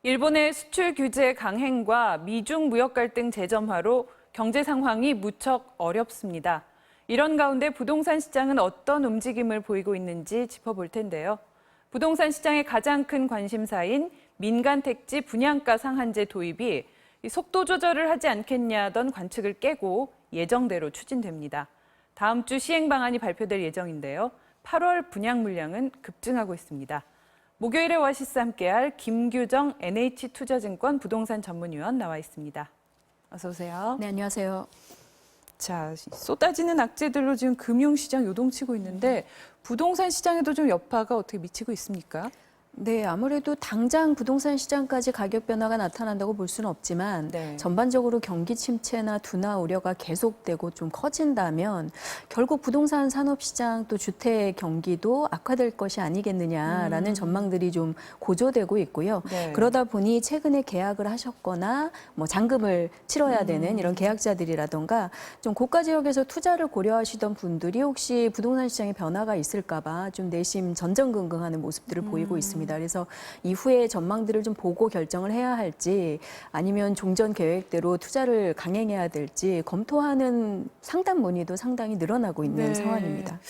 일본의 수출 규제 강행과 미중 무역 갈등 재점화로 경제 상황이 무척 어렵습니다. 이런 가운데 부동산 시장은 어떤 움직임을 보이고 있는지 짚어볼 텐데요. 부동산 시장의 가장 큰 관심사인 민간 택지 분양가 상한제 도입이 속도 조절을 하지 않겠냐던 관측을 깨고 예정대로 추진됩니다. 다음 주 시행 방안이 발표될 예정인데요. 8월 분양 물량은 급증하고 있습니다. 목요일에 오아시스 함께할 김규정 NH투자증권 부동산 전문위원 나와 있습니다. 어서 오세요. 네, 안녕하세요. 자, 쏟아지는 악재들로 지금 금융시장 요동치고 있는데 부동산 시장에도 좀 여파가 어떻게 미치고 있습니까? 네, 아무래도 당장 부동산 시장까지 가격 변화가 나타난다고 볼 수는 없지만 네. 전반적으로 경기 침체나 둔화 우려가 계속되고 좀 커진다면 결국 부동산 산업 시장 또 주택 경기도 악화될 것이 아니겠느냐라는 전망들이 좀 고조되고 있고요. 네. 그러다 보니 최근에 계약을 하셨거나 뭐 잔금을 치러야 되는 이런 계약자들이라던가 좀 고가 지역에서 투자를 고려하시던 분들이 혹시 부동산 시장에 변화가 있을까 봐 좀 내심 전전긍긍하는 모습들을 보이고 있습니다. 그래서 이후에 전망들을 좀 보고 결정을 해야 할지 아니면 종전 계획대로 투자를 강행해야 될지 검토하는 상담 문의도 상당히 늘어나고 있는 네. 상황입니다.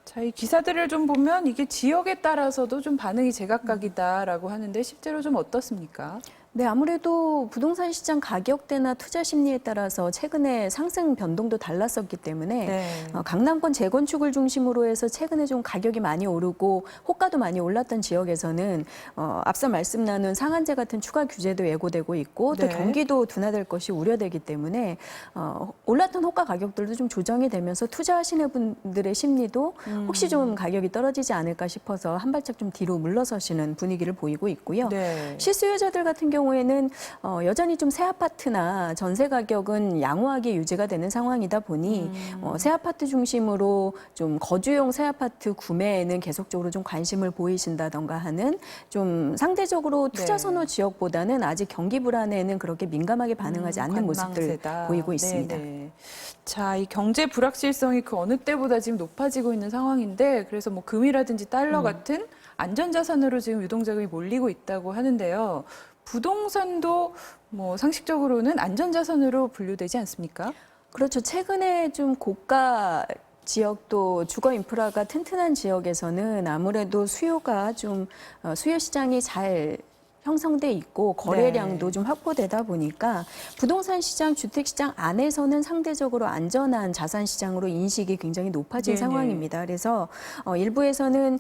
자, 이 기사들을 좀 보면 이게 지역에 따라서도 좀 반응이 제각각이다라고 하는데 실제로 좀 어떻습니까? 네, 아무래도 부동산 시장 가격대나 투자 심리에 따라서 최근에 상승 변동도 달랐었기 때문에 네. 강남권 재건축을 중심으로 해서 최근에 좀 가격이 많이 오르고 호가도 많이 올랐던 지역에서는 앞서 말씀 나눈 상한제 같은 추가 규제도 예고되고 있고 또 네. 경기도 둔화될 것이 우려되기 때문에 올랐던 호가 가격들도 좀 조정이 되면서 투자하시는 분들의 심리도 혹시 좀 가격이 떨어지지 않을까 싶어서 한 발짝 좀 뒤로 물러서시는 분위기를 보이고 있고요. 네. 실수요자들 같은 경우에는 여전히 좀 새 아파트나 전세 가격은 양호하게 유지가 되는 상황이다 보니 새 아파트 중심으로 좀 거주용 새 아파트 구매에는 계속적으로 좀 관심을 보이신다던가 하는 좀 상대적으로 투자 선호 지역보다는 아직 경기 불안에는 그렇게 민감하게 반응하지 않는 모습들 보이고 있습니다. 네네. 자, 이 경제 불확실성이 그 어느 때보다 지금 높아지고 있는 상황인데 그래서 뭐 금이라든지 달러 같은 안전자산으로 지금 유동자금이 몰리고 있다고 하는데요. 부동산도 뭐 상식적으로는 안전자산으로 분류되지 않습니까? 그렇죠. 최근에 좀 고가 지역도 주거 인프라가 튼튼한 지역에서는 아무래도 수요가 좀 수요 시장이 잘 형성돼 있고 거래량도 좀 확보되다 보니까 부동산 시장, 주택 시장 안에서는 상대적으로 안전한 자산 시장으로 인식이 굉장히 높아진 상황입니다. 그래서 일부에서는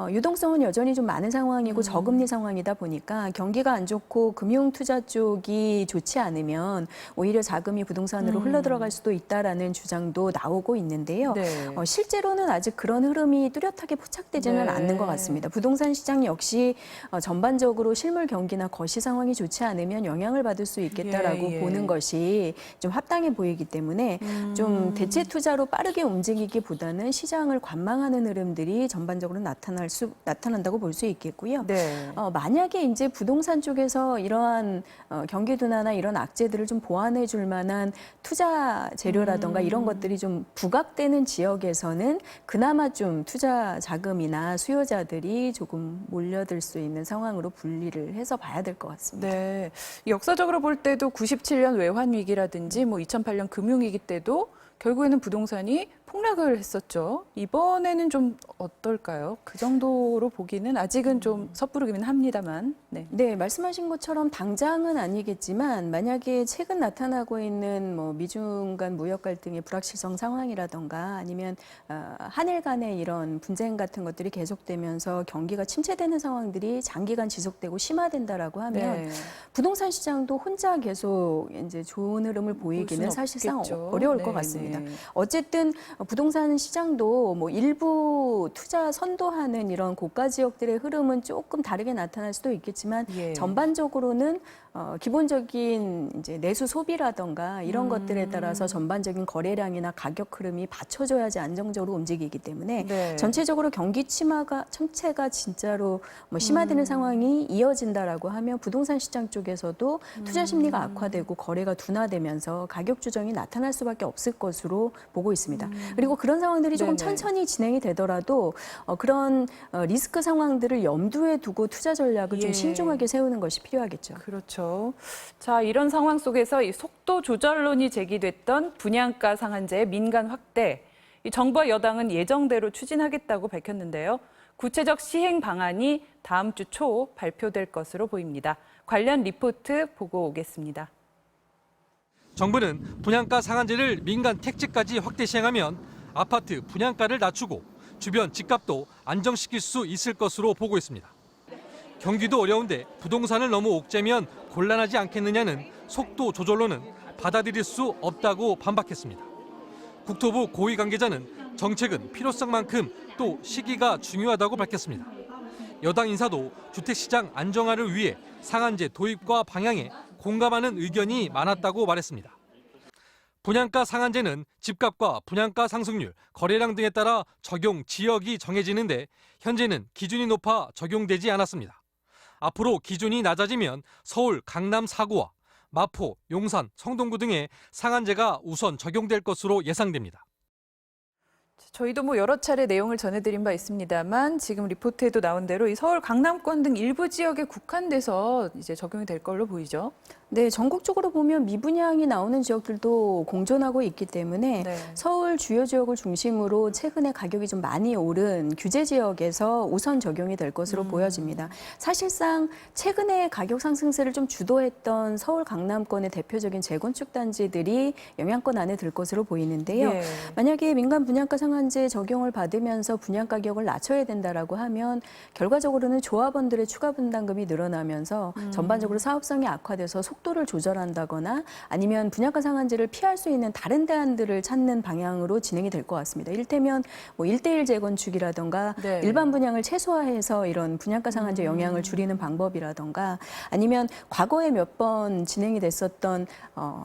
유동성은 여전히 좀 많은 상황이고 저금리 상황이다 보니까 경기가 안 좋고 금융 투자 쪽이 좋지 않으면 오히려 자금이 부동산으로 흘러들어갈 수도 있다라는 주장도 나오고 있는데요. 네. 실제로는 아직 그런 흐름이 뚜렷하게 포착되지는 않는 것 같습니다. 부동산 시장 역시 전반적으로 실물 경기나 거시 상황이 좋지 않으면 영향을 받을 수 있겠다라고 보는 것이 좀 합당해 보이기 때문에 좀 대체 투자로 빠르게 움직이기보다는 시장을 관망하는 흐름들이 전반적으로 나타난다고 볼 수 있겠고요. 네. 만약에 이제 부동산 쪽에서 이러한 경기 둔화나 이런 악재들을 좀 보완해 줄 만한 투자 재료라던가 이런 것들이 좀 부각되는 지역에서는 그나마 좀 투자 자금이나 수요자들이 조금 몰려들 수 있는 상황으로 분리를 해서 봐야 될 것 같습니다. 네. 역사적으로 볼 때도 97년 외환 위기라든지 뭐 2008년 금융위기 때도 결국에는 부동산이 폭락을 했었죠. 이번에는 좀 어떨까요? 그 정도로 보기는 아직은 좀 섣부르기는 합니다만. 네. 네, 말씀하신 것처럼 당장은 아니겠지만 만약에 최근 나타나고 있는 뭐 미중 간 무역 갈등의 불확실성 상황이라던가 아니면 한일 간의 이런 분쟁 같은 것들이 계속되면서 경기가 침체되는 상황들이 장기간 지속되고 심화된다라고 하면 부동산 시장도 혼자 계속 이제 좋은 흐름을 보이기는 사실상 없겠죠. 어려울 네, 것 같습니다. 네. 어쨌든 부동산 시장도 뭐 일부 투자 선도하는 이런 고가 지역들의 흐름은 조금 다르게 나타날 수도 있겠지만 전반적으로는 기본적인 이제 내수 소비라던가 이런 것들에 따라서 전반적인 거래량이나 가격 흐름이 받쳐줘야지 안정적으로 움직이기 때문에 전체적으로 경기 침체가 진짜로 뭐 심화되는 상황이 이어진다라고 하면 부동산 시장 쪽에서도 투자 심리가 악화되고 거래가 둔화되면서 가격 조정이 나타날 수밖에 없을 것으로 것으로 보고 있습니다. 그리고 그런 상황들이 조금 네네. 천천히 진행이 되더라도 그런 리스크 상황들을 염두에 두고 투자 전략을 좀 예. 신중하게 세우는 것이 필요하겠죠. 그렇죠. 자, 이런 상황 속에서 이 속도 조절론이 제기됐던 분양가 상한제의 민간 확대, 이 정부와 여당은 예정대로 추진하겠다고 밝혔는데요. 구체적 시행 방안이 다음 주 초 발표될 것으로 보입니다. 관련 리포트 보고 오겠습니다. 정부는 분양가 상한제를 민간 택지까지 확대 시행하면 아파트 분양가를 낮추고 주변 집값도 안정시킬 수 있을 것으로 보고 있습니다. 경기도 어려운데 부동산을 너무 옥죄면 곤란하지 않겠느냐는 속도 조절로는 받아들일 수 없다고 반박했습니다. 국토부 고위 관계자는 정책은 필요성만큼 또 시기가 중요하다고 밝혔습니다. 여당 인사도 주택시장 안정화를 위해 상한제 도입과 방향에 공감하는 의견이 많았다고 말했습니다. 분양가 상한제는 집값과 분양가 상승률, 거래량 등에 따라 적용 지역이 정해지는데 현재는 기준이 높아 적용되지 않았습니다. 앞으로 기준이 낮아지면 서울, 강남 4구와 마포, 용산, 성동구 등의 상한제가 우선 적용될 것으로 예상됩니다. 저희도 뭐 여러 차례 내용을 전해드린 바 있습니다만 지금 리포트에도 나온 대로 이 서울 강남권 등 일부 지역에 국한돼서 이제 적용이 될 걸로 보이죠. 네, 전국적으로 보면 미분양이 나오는 지역들도 공존하고 있기 때문에 네. 서울 주요 지역을 중심으로 최근에 가격이 좀 많이 오른 규제 지역에서 우선 적용이 될 것으로 보여집니다. 사실상 최근에 가격 상승세를 좀 주도했던 서울 강남권의 대표적인 재건축 단지들이 영향권 안에 들 것으로 보이는데요. 예. 만약에 민간 분양가 상한제 적용을 받으면서 분양 가격을 낮춰야 된다라고 하면 결과적으로는 조합원들의 추가 분담금이 늘어나면서 전반적으로 사업성이 악화돼서 속도를 조절한다거나 아니면 분양가 상한제를 피할 수 있는 다른 대안들을 찾는 방향으로 진행이 될 것 같습니다. 이를테면 뭐 1대1 재건축이라던가 네. 일반 분양을 최소화해서 이런 분양가 상한제 영향을 줄이는 방법이라던가 아니면 과거에 몇 번 진행이 됐었던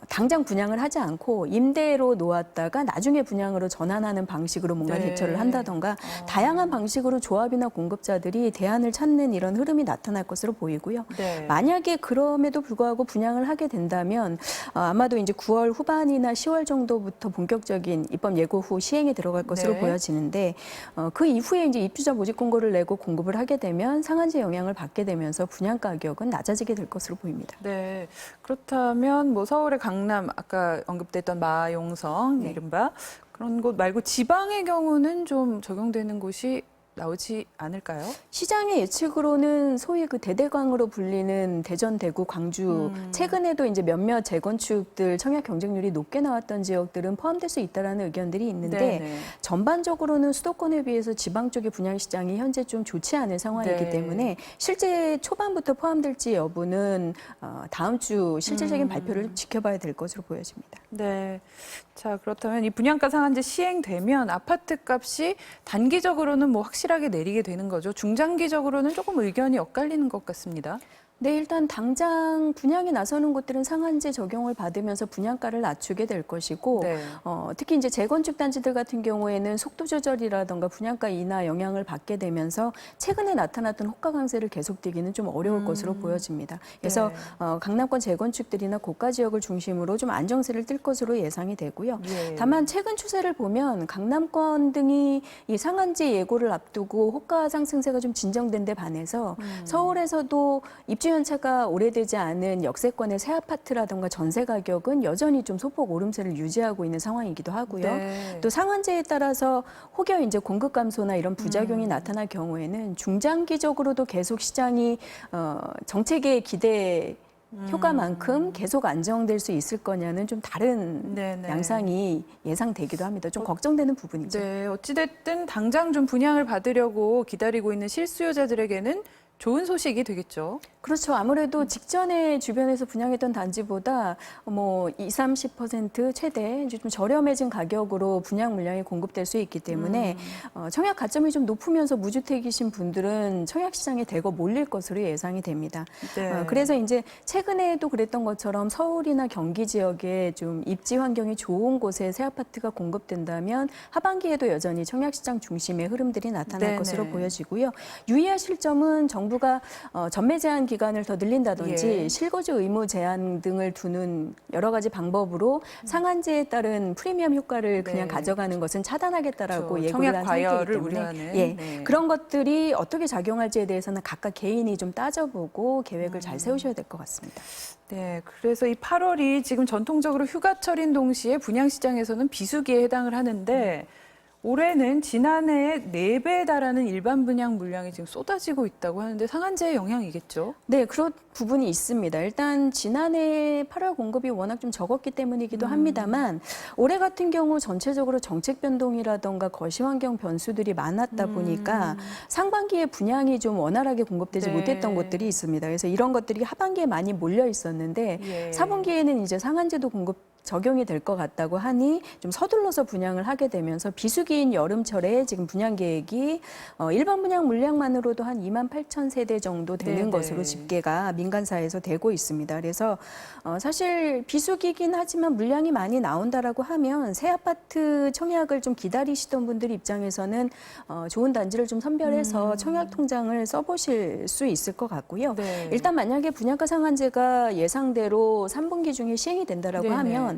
당장 분양을 하지 않고 임대로 놓았다가 나중에 분양으로 전환하는 방식으로 뭔가 네. 대처를 한다던가 다양한 방식으로 조합이나 공급자들이 대안을 찾는 이런 흐름이 나타날 것으로 보이고요. 네. 만약에 그럼에도 불구하고 분양을 하게 된다면 아마도 이제 9월 후반이나 10월 정도부터 본격적인 입법 예고 후 시행에 들어갈 것으로 네. 보여지는데 그 이후에 이제 입주자 모집 공고를 내고 공급을 하게 되면 상한제 영향을 받게 되면서 분양 가격은 낮아지게 될 것으로 보입니다. 네. 그렇다면 뭐 서울의 강남 아까 언급됐던 마용성 네. 이른바 그런 곳 말고 지방의 경우는 좀 적용되는 곳이 나오지 않을까요? 시장의 예측으로는 소위 그 대대광으로 불리는 대전, 대구, 광주 최근에도 이제 몇몇 재건축들 청약 경쟁률이 높게 나왔던 지역들은 포함될 수 있다라는 의견들이 있는데 네네. 전반적으로는 수도권에 비해서 지방 쪽의 분양 시장이 현재 좀 좋지 않은 상황이기 네. 때문에 실제 초반부터 포함될지 여부는 다음 주 실질적인 발표를 지켜봐야 될 것으로 보여집니다. 네. 자, 그렇다면 이 분양가 상한제 시행되면 아파트 값이 단기적으로는 뭐 확실하게 내리게 되는 거죠. 중장기적으로는 조금 의견이 엇갈리는 것 같습니다. 네, 일단 당장 분양에 나서는 곳들은 상한제 적용을 받으면서 분양가를 낮추게 될 것이고 네. 특히 이제 재건축 단지들 같은 경우에는 속도 조절이라던가 분양가 인하 영향을 받게 되면서 최근에 나타났던 호가 강세를 계속되기는 좀 어려울 것으로 보여집니다. 그래서 네. 강남권 재건축들이나 고가 지역을 중심으로 좀 안정세를 띨 것으로 예상이 되고요. 예. 다만 최근 추세를 보면 강남권 등이 이 상한제 예고를 앞두고 호가 상승세가 좀 진정된 데 반해서 서울에서도 입주 연차가 오래되지 않은 역세권의 새 아파트라든가 전세 가격은 여전히 좀 소폭 오름세를 유지하고 있는 상황이기도 하고요. 네. 또 상한제에 따라서 혹여 이제 공급 감소나 이런 부작용이 나타날 경우에는 중장기적으로도 계속 시장이 정책의 기대 효과만큼 계속 안정될 수 있을 거냐는 좀 다른 네네. 양상이 예상되기도 합니다. 좀 걱정되는 부분이죠. 네, 어찌됐든 당장 좀 분양을 받으려고 기다리고 있는 실수요자들에게는 좋은 소식이 되겠죠. 그렇죠. 아무래도 직전에 주변에서 분양했던 단지보다 뭐 20, 30% 최대 이제 좀 저렴해진 가격으로 분양 물량이 공급될 수 있기 때문에 청약 가점이 좀 높으면서 무주택이신 분들은 청약 시장에 대거 몰릴 것으로 예상이 됩니다. 네. 그래서 이제 최근에도 그랬던 것처럼 서울이나 경기 지역에 좀 입지 환경이 좋은 곳에 새 아파트가 공급된다면 하반기에도 여전히 청약 시장 중심의 흐름들이 나타날 네네. 것으로 보여지고요. 유의하실 점은 정부가 전매 제한 기간을 더 늘린다든지 예. 실거주 의무 제한 등을 두는 여러 가지 방법으로 상한제에 따른 프리미엄 효과를 그냥 네. 가져가는 것은 차단하겠다라고 그렇죠. 예고를 청약 한 상태이기 과열을 때문에 우려하는. 예, 네. 그런 것들이 어떻게 작용할지에 대해서는 각각 개인이 좀 따져보고 계획을 잘 세우셔야 될 것 같습니다. 네, 그래서 이 8월이 지금 전통적으로 휴가철인 동시에 분양시장에서는 비수기에 해당을 하는데 올해는 지난해의 4배에 달하는 일반 분양 물량이 지금 쏟아지고 있다고 하는데 상한제의 영향이겠죠? 네, 그런 부분이 있습니다. 일단 지난해 8월 공급이 워낙 좀 적었기 때문이기도 합니다만 올해 같은 경우 전체적으로 정책 변동이라던가 거시 환경 변수들이 많았다 보니까 상반기에 분양이 좀 원활하게 공급되지 네. 못했던 곳들이 있습니다. 그래서 이런 것들이 하반기에 많이 몰려 있었는데 예. 사분기에는 이제 상한제도 공급 적용이 될 것 같다고 하니 좀 서둘러서 분양을 하게 되면서 비수기인 여름철에 지금 분양 계획이 일반 분양 물량만으로도 한 2만 8천 세대 정도 되는 네네. 것으로 집계가 민간사에서 되고 있습니다. 그래서 사실 비수기긴 하지만 물량이 많이 나온다라고 하면 새 아파트 청약을 좀 기다리시던 분들 입장에서는 좋은 단지를 좀 선별해서 청약 통장을 써보실 수 있을 것 같고요. 네. 일단 만약에 분양가 상한제가 예상대로 3분기 중에 시행이 된다라고 네네. 하면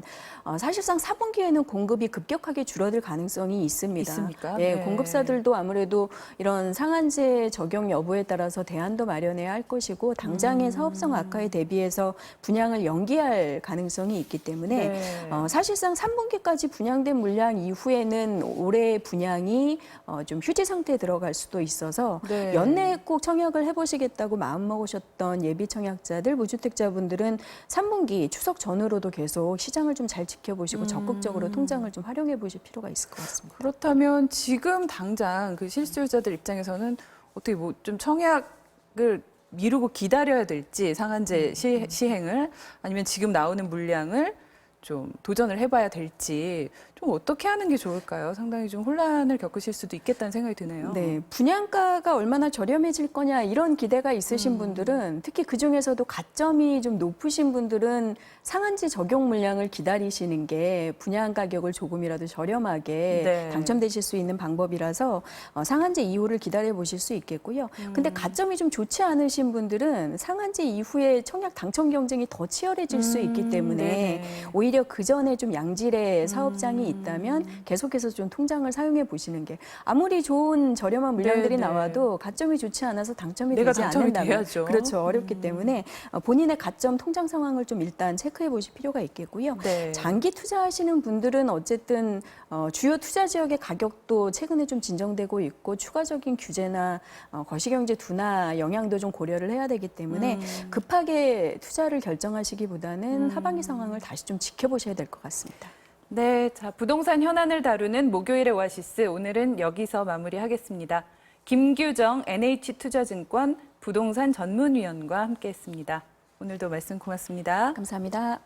사실상 4분기에는 공급이 급격하게 줄어들 가능성이 있습니다. 있습니까? 예, 네. 공급사들도 아무래도 이런 상한제 적용 여부에 따라서 대안도 마련해야 할 것이고 당장의 사업성 악화에 대비해서 분양을 연기할 가능성이 있기 때문에 네. 사실상 3분기까지 분양된 물량 이후에는 올해 분양이 좀 휴지 상태에 들어갈 수도 있어서 네. 연내에 꼭 청약을 해보시겠다고 마음먹으셨던 예비 청약자들, 무주택자분들은 3분기 추석 전후로도 계속 시장을 좀 잘 지켜보시고 적극적으로 통장을 좀 활용해 보실 필요가 있을 것 같습니다. 그렇다면 지금 당장 그 실수요자들 입장에서는 어떻게 뭐 좀 청약을 미루고 기다려야 될지 상한제 시행을 아니면 지금 나오는 물량을 좀 도전을 해봐야 될지 좀 어떻게 하는 게 좋을까요? 상당히 좀 혼란을 겪으실 수도 있겠다는 생각이 드네요. 네, 분양가가 얼마나 저렴해질 거냐 이런 기대가 있으신 분들은 특히 그 중에서도 가점이 좀 높으신 분들은 상한제 적용 물량을 기다리시는 게 분양 가격을 조금이라도 저렴하게 네. 당첨되실 수 있는 방법이라서 상한제 이후를 기다려 보실 수 있겠고요. 근데 가점이 좀 좋지 않으신 분들은 상한제 이후에 청약 당첨 경쟁이 더 치열해질 수 있기 때문에 네네. 오히려 그 전에 좀 양질의 사업장이 있다면 계속해서 좀 통장을 사용해 보시는 게 아무리 좋은 저렴한 물량들이 네네. 나와도 가점이 좋지 않아서 당첨이 내가 되지 당첨이 않는다면 돼야죠. 그렇죠. 어렵기 때문에 본인의 가점 통장 상황을 좀 일단 체크해 보실 필요가 있겠고요. 네. 장기 투자하시는 분들은 어쨌든 주요 투자 지역의 가격도 최근에 좀 진정되고 있고 추가적인 규제나 거시경제 둔화 영향도 좀 고려를 해야 되기 때문에 급하게 투자를 결정하시기보다는 하반기 상황을 다시 좀 지켜보셔야 될 것 같습니다. 네, 자, 부동산 현안을 다루는 목요일의 오아시스 오늘은 여기서 마무리하겠습니다. 김규정 NH투자증권 부동산 전문위원과 함께했습니다. 오늘도 말씀 고맙습니다. 감사합니다.